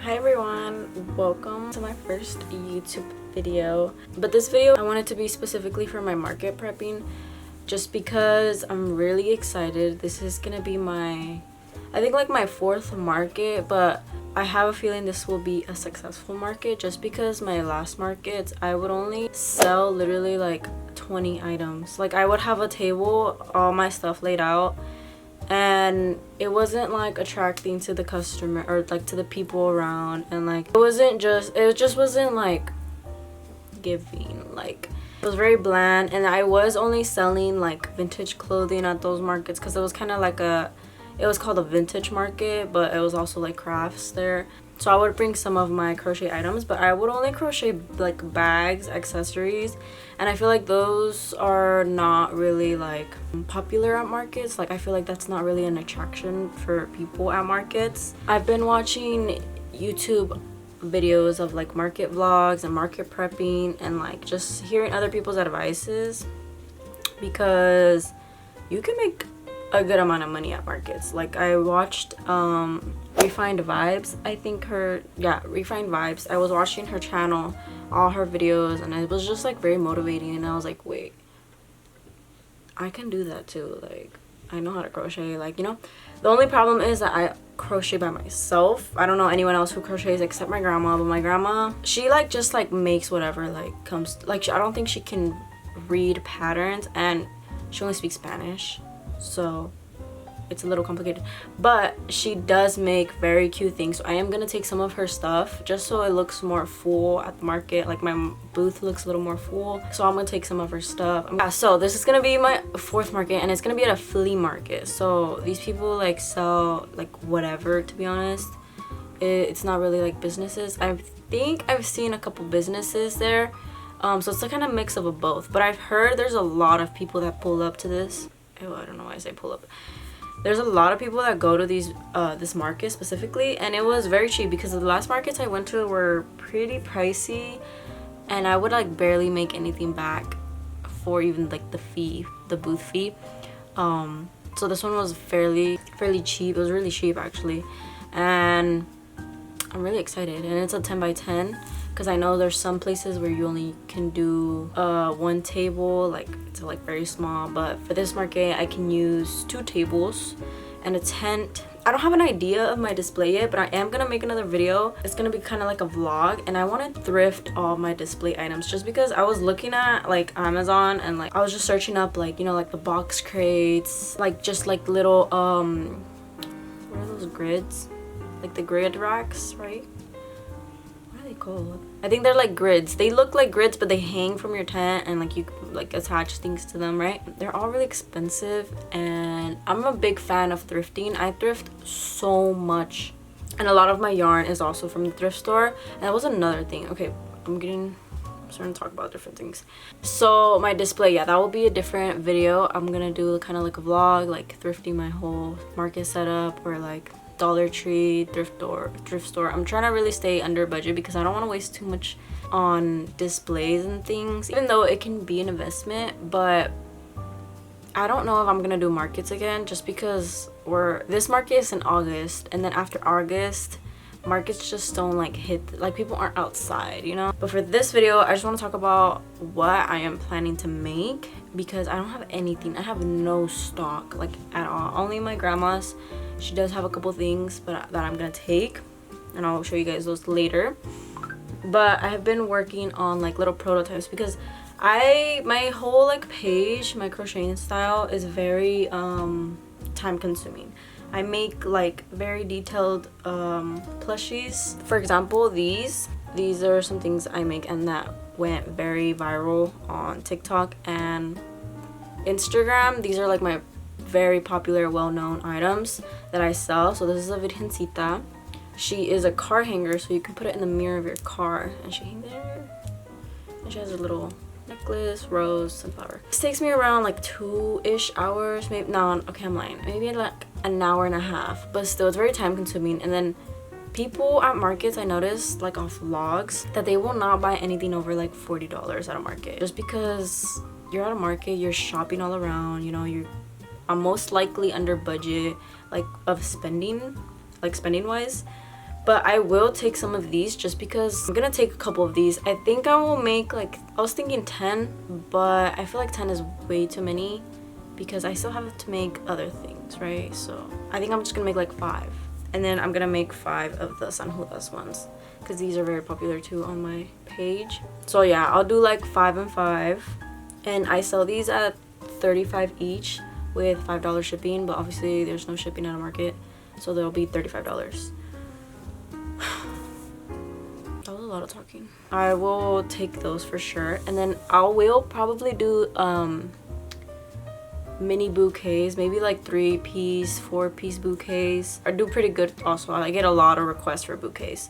Hi everyone, welcome to my first YouTube video. But this video I want it to be specifically for my market prepping, just because I'm really excited. This is gonna be my, I think like my fourth market, but I have a feeling this will be a successful market just because my last markets I would only sell literally like 20 items. Like I would have a table, all my stuff laid out, and it wasn't like attracting to the customer or like to the people around, and like it just wasn't like giving. Like it was very bland, and I was only selling like vintage clothing at those markets because it was kind of like it was called a vintage market, but it was also like crafts there. So I would bring some of my crochet items, but I would only crochet like bags, accessories, and I feel like those are not really like popular at markets. Like I feel like that's not really an attraction for people at markets. I've been watching YouTube videos of like market vlogs and market prepping and like just hearing other people's advices, because you can make a good amount of money at markets. Like I watched Refined Vibes, I think Refined Vibes. I was watching her channel, all her videos, and it was just like very motivating, and I was like, wait, I can do that too. Like I know how to crochet. Like, you know, the only problem is that I crochet by myself. I don't know anyone else who crochets except my grandma, but my grandma, she like just like makes whatever like comes. Like I don't think she can read patterns, and she only speaks Spanish, so it's a little complicated, but she does make very cute things. So I am gonna take some of her stuff just so it looks more full at the market. Like my booth looks a little more full, so I'm gonna take some of her stuff. Yeah, so this is gonna be my fourth market, and it's gonna be at a flea market. So these people like sell like whatever, to be honest. It's not really like businesses. I think I've seen a couple businesses there, so it's a kind of mix of a both. But I've heard there's a lot of people that pull up to this. Oh, I don't know why I say pull up. There's a lot of people that go to these this market specifically, and it was very cheap because the last markets I went to were pretty pricey, and I would like barely make anything back for even like the booth fee. So this one was fairly cheap. It was really cheap actually, and I'm really excited. And it's a 10 by 10, because I know there's some places where you only can do one table, like it's like very small, but for this market I can use 2 tables and a tent. I don't have an idea of my display yet, but I am gonna make another video. It's gonna be kind of like a vlog, and I want to thrift all my display items just because I was looking at like Amazon, and like I was just searching up like, you know, like the box crates, like just like little what are those grids, like the grid racks, right? Cool. I think they're like grids. They look like grids, but they hang from your tent, and like you like attach things to them, right? They're all really expensive, and I'm a big fan of thrifting. I thrift so much, and a lot of my yarn is also from the thrift store. And that was another thing. Okay, I'm starting to talk about different things. So my display, yeah, that will be a different video. I'm gonna do kind of like a vlog, like thrifting my whole market setup, or like Dollar Tree, thrift store. I'm trying to really stay under budget because I don't want to waste too much on displays and things, even though it can be an investment. But I don't know if I'm gonna do markets again, just because this market is in August, and then after August markets just don't like hit, like people aren't outside, you know. But for this video I just want to talk about what I am planning to make, because I don't have anything. I have no stock like at all. Only my grandma's. She does have a couple things but that I'm gonna take, and I'll show you guys those later. But I have been working on like little prototypes, because my whole like page, my crocheting style is very time consuming. I make like very detailed plushies. For example, these are some things I make, and that went very viral on TikTok and Instagram. These are like my very popular, well-known items that I sell. So this is a Virgencita. She is a car hanger, so you can put it in the mirror of your car, and she hangs there, and she has a little necklace, rose, sunflower. This takes me around like 2-ish hours, maybe. No, okay, I'm lying, maybe like an hour and a half, but still it's very time consuming. And then people at markets, I noticed like off vlogs, that they will not buy anything over like $40 at a market, just because you're at a market, you're shopping all around, you know, I'm most likely under budget, like of spending, like spending wise. But I will take some of these just because I'm gonna take a couple of these. I think I will make like, I was thinking 10, but I feel like 10 is way too many because I still have to make other things, right? So I think I'm just gonna make like 5. And then I'm gonna make 5 of the Sanjudas ones because these are very popular too on my page. So yeah, I'll do like 5 and 5. And I sell these at $35 each with $5 shipping, but obviously there's no shipping at a market, so they'll be $35. That was a lot of talking. I will take those for sure, and then I will probably do mini bouquets, maybe like 3-piece, 4-piece bouquets. I do pretty good also. I get a lot of requests for bouquets.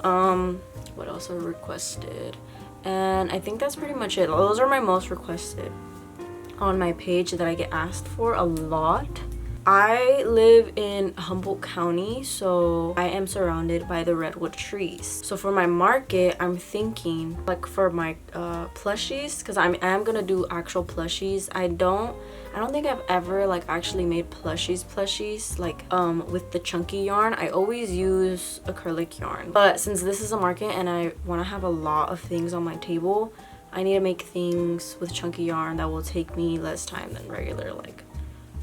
What else I requested? And I think that's pretty much it. Those are my most requested on my page that I get asked for a lot. I live in Humboldt County, so I am surrounded by the redwood trees. So for my market, I'm thinking like for my plushies, because I am gonna do actual plushies. I don't think I've ever like actually made plushies like with the chunky yarn. I always use acrylic yarn, but since this is a market and I want to have a lot of things on my table, I need to make things with chunky yarn that will take me less time than regular like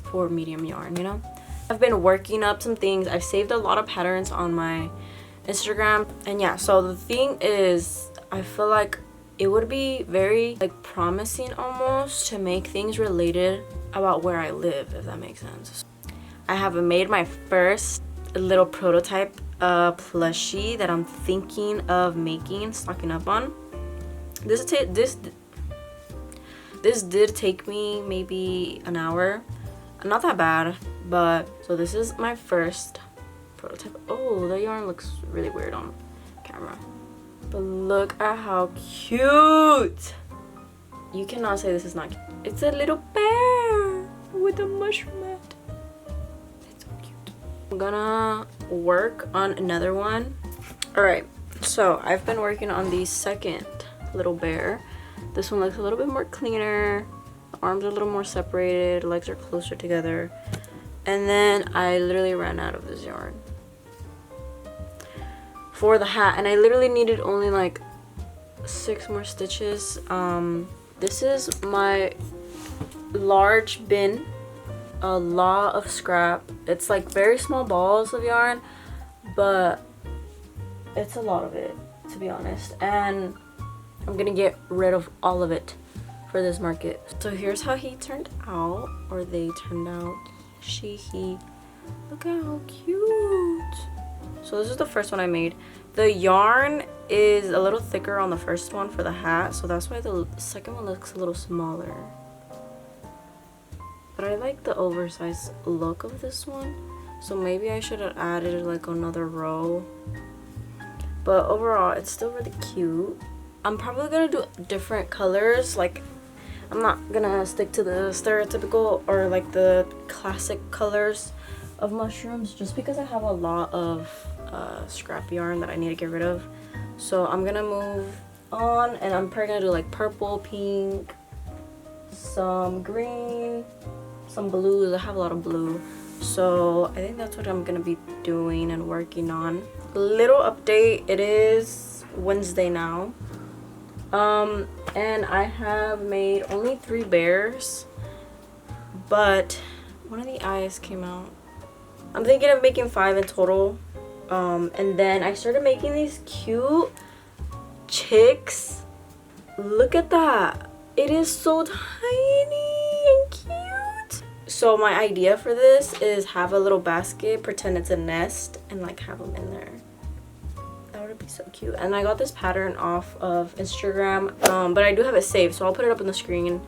for medium yarn, you know. I've been working up some things. I've saved a lot of patterns on my Instagram, and yeah, so the thing is, I feel like it would be very like promising almost to make things related about where I live, if that makes sense. I have made my first little prototype plushie that I'm thinking of making, stocking up on. This did take me maybe an hour. Not that bad, but so this is my first prototype. Oh, the yarn looks really weird on camera, but look at how cute. You cannot say this is not cute. It's a little bear with a mushroom head. It's so cute. I'm gonna work on another one. All right, so I've been working on the second little bear. This one looks a little bit more cleaner. The arms are a little more separated, legs are closer together. And then I literally ran out of this yarn for the hat, and I literally needed only like 6 more stitches. This is my large bin, a lot of scrap. It's like very small balls of yarn, but it's a lot of it, to be honest, and I'm gonna get rid of all of it for this market. So here's how he turned out, or they turned out. He. Look at how cute. So this is the first one I made. The yarn is a little thicker on the first one for the hat, so that's why the second one looks a little smaller. But I like the oversized look of this one, so maybe I should have added like another row. But overall, it's still really cute. I'm probably gonna do different colors. Like, I'm not gonna stick to the stereotypical or like the classic colors of mushrooms, just because I have a lot of scrap yarn that I need to get rid of. So I'm gonna move on, and I'm probably gonna do like purple, pink, some green, some blues. I have a lot of blue, so I think that's what I'm gonna be doing and working on. Little update, it is Wednesday now, and I have made only 3 bears, but one of the eyes came out. I'm thinking of making 5 in total. And then I started making these cute chicks. Look at that. It is so tiny and cute. So my idea for this is have a little basket, pretend it's a nest, and like have them in there. That would be so cute. And I got this pattern off of Instagram, but I do have it saved, so I'll put it up on the screen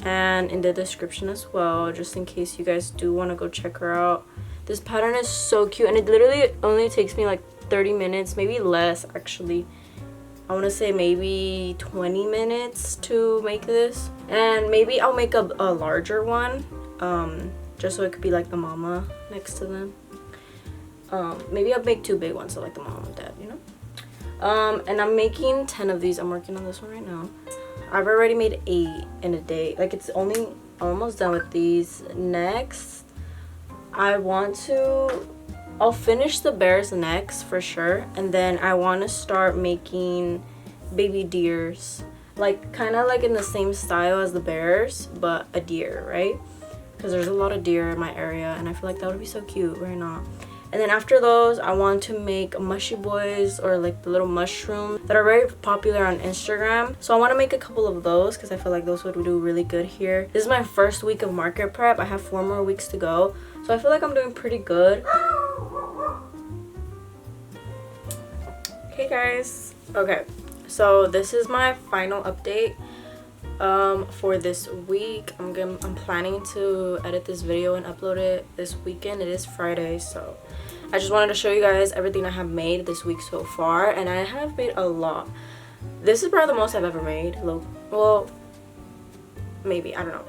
and in the description as well, just in case you guys do want to go check her out. This pattern is so cute, and it literally only takes me like 30 minutes, maybe less actually. I want to say maybe 20 minutes to make this. And maybe I'll make a larger one, just so it could be like the mama next to them. Maybe I'll make 2 big ones, so like the mom and dad, you know. And I'm making 10 of these. I'm working on this one right now. I've already made 8 in a day. Like, it's only almost done with these. Next, I want to I'll finish the bears next for sure, and then I want to start making baby deers, like kind of like in the same style as the bears, but a deer, right? Because there's a lot of deer in my area and I feel like that would be so cute, right? Not. And then after those, I want to make mushy boys, or like the little mushrooms that are very popular on Instagram. So I want to make a couple of those because I feel like those would do really good here. This is my first week of market prep. I have 4 more weeks to go, so I feel like I'm doing pretty good. Hey guys. Okay, so this is my final update for this week. I'm planning to edit this video and upload it this weekend. It is Friday, so I just wanted to show you guys everything I have made this week so far, and I have made a lot. This is probably the most I've ever made. Well, maybe, I don't know.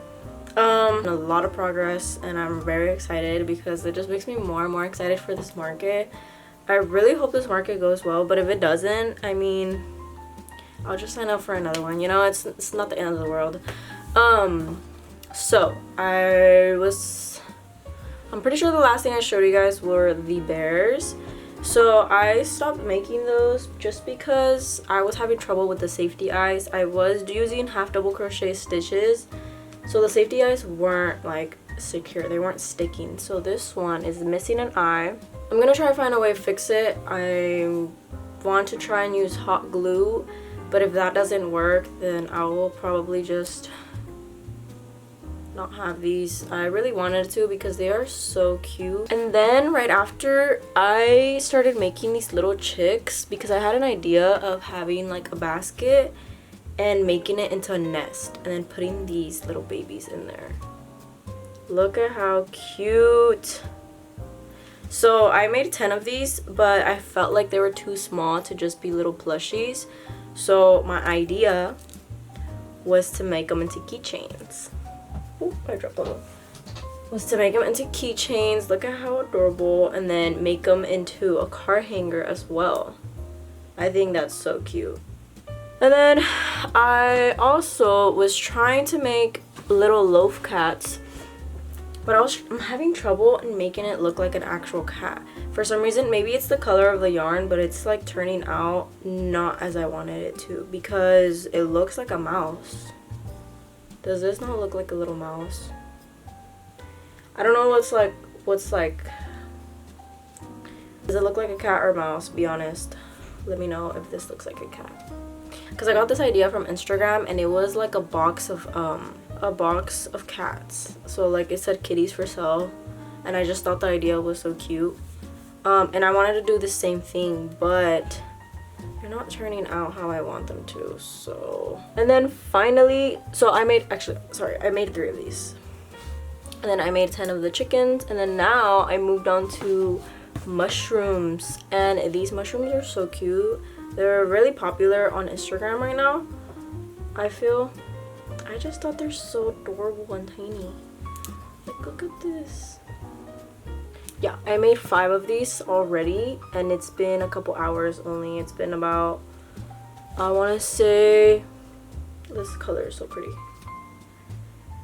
A lot of progress, and I'm very excited because it just makes me more and more excited for this market. I really hope this market goes well, but if it doesn't, I mean, I'll just sign up for another one. You know, it's not the end of the world. So I'm pretty sure the last thing I showed you guys were the bears. So I stopped making those just because I was having trouble with the safety eyes. I was using half double crochet stitches, so the safety eyes weren't like secure, they weren't sticking. So this one is missing an eye. I'm gonna try to find a way to fix it. I want to try and use hot glue, but if that doesn't work, then I will probably just not have these. I really wanted to because they are so cute. And then right after, I started making these little chicks because I had an idea of having like a basket and making it into a nest and then putting these little babies in there. Look at how cute. So I made 10 of these, but I felt like they were too small to just be little plushies. So my idea was to make them into keychains. Oh, I dropped one. Was to make them into keychains. Look at how adorable. And then make them into a car hanger as well. I think that's so cute. And then I also was trying to make little loaf cats, but I'm having trouble in making it look like an actual cat. For some reason, maybe it's the color of the yarn, but it's like turning out not as I wanted it to because it looks like a mouse. Does this not look like a little mouse? I don't know what's like. Does it look like a cat or a mouse? Be honest. Let me know if this looks like a cat. Because I got this idea from Instagram and it was like a box of cats. So like it said kitties for sale, and I just thought the idea was so cute. And I wanted to do the same thing, but they're not turning out how I want them to. So, and then finally, so I made 3 of these, and then I made 10 of the chickens, and then now I moved on to mushrooms. And these mushrooms are so cute. They're really popular on Instagram right now, I feel. I just thought they're so adorable and tiny. Like, look at this. Yeah, I made 5 of these already, and it's been a couple hours only. It's been about, I want to say, this color is so pretty.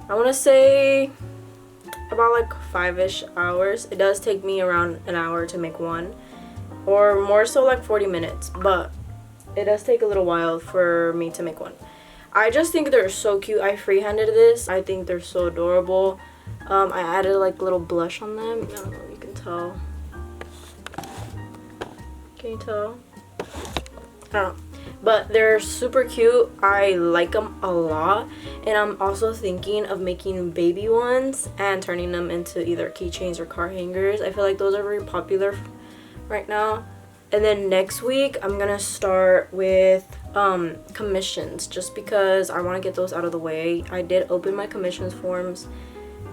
I want to say about like 5-ish hours. It does take me around an hour to make one, or more so like 40 minutes, but it does take a little while for me to make one. I just think they're so cute. I freehanded this. I think they're so adorable. I added like little blush on them. I don't know if you can tell. Can you tell? I don't know. But they're super cute. I like them a lot. And I'm also thinking of making baby ones and turning them into either keychains or car hangers. I feel like those are very popular right now. And then next week I'm gonna start with commissions, just because I want to get those out of the way. I did open my commissions forms,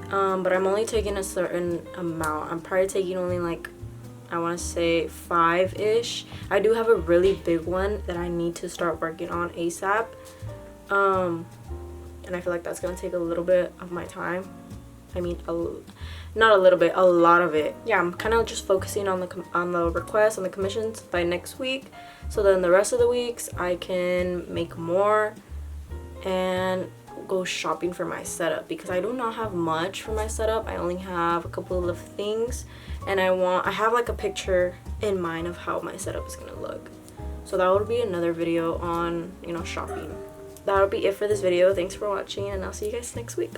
but I'm only taking a certain amount. I'm probably taking only like, I want to say 5-ish. I do have a really big one that I need to start working on ASAP, and I feel like that's gonna take a little bit of my time. I mean, not a little bit, a lot of it. Yeah, I'm kind of just focusing on the requests, on the commissions by next week, so then the rest of the weeks I can make more and go shopping for my setup, because I do not have much for my setup. I only have a couple of things, and I have like a picture in mind of how my setup is gonna look. So that would be another video on, you know, shopping. That'll be it for this video. Thanks for watching, and I'll see you guys next week.